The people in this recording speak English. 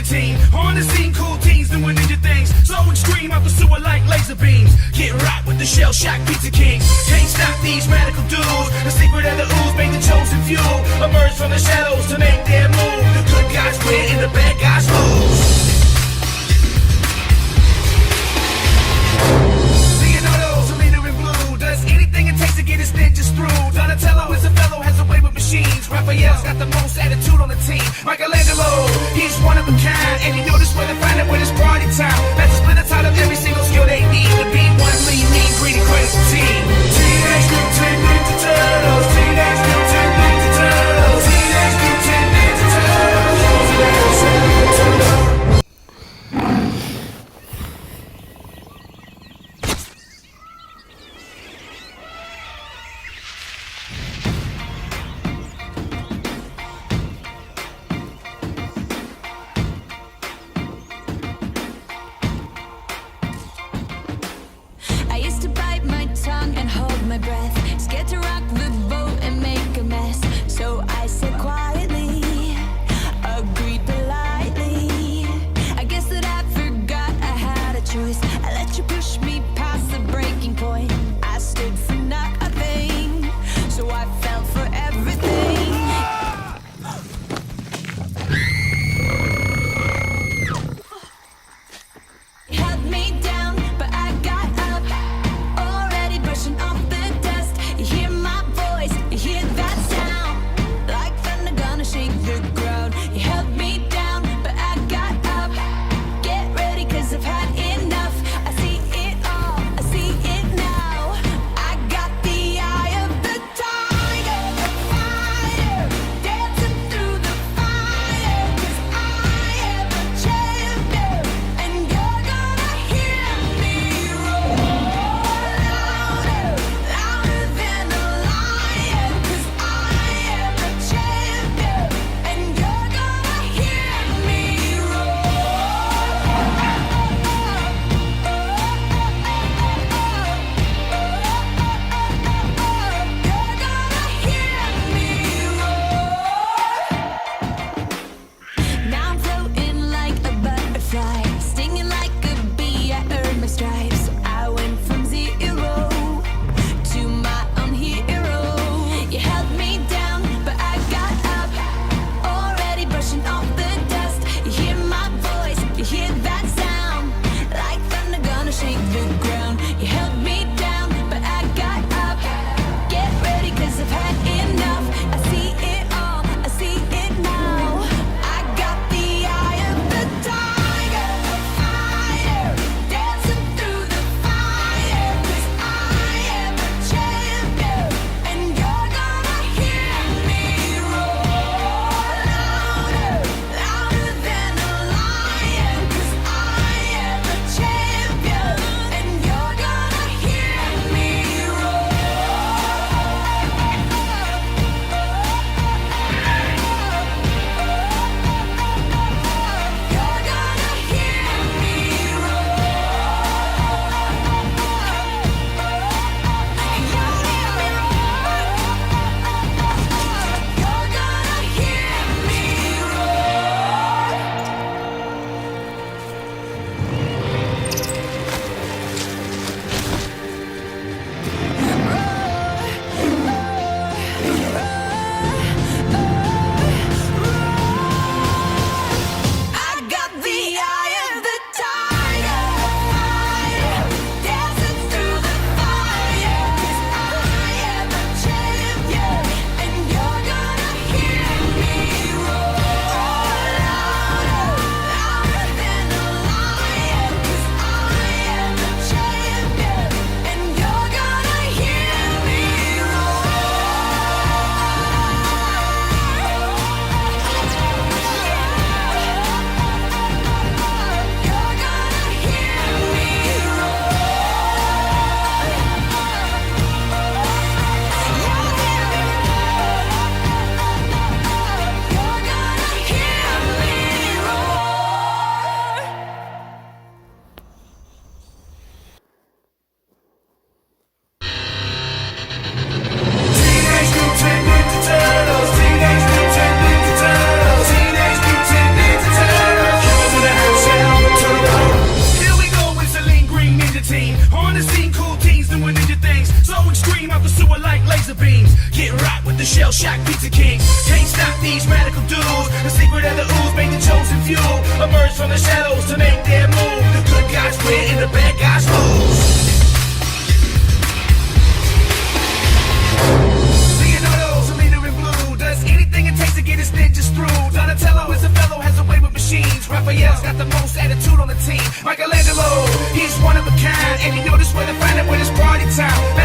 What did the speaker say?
Ninja team. On the scene, cool teens doing ninja things. So extreme, out the sewer like laser beams. Get right with the shell shock pizza king. Can't stop these radical dudes. The secret of the ooze make the chosen few emerge from the shadows to make their move. The good guys win and the bad guys lose. Leonardo's a leader in blue. Does anything it takes to get his ninjas through. Donatello is a fellow, has a way with machines. Raphael's got the most attitude on the team. Michelangelo, he's one of a kind. And you know this where they find it when it's party time. That's a split the time of every single skill they need to be one lean, mean, greedy, crazy team. Teenage Mutant Ninja Turtles. Teenage Mutant Ninja Turtles. Teenage Mutant Ninja Turtles. Raphael's got the most attitude on the team. Michelangelo, he's one of a kind, and you know this where to find it when it's party time.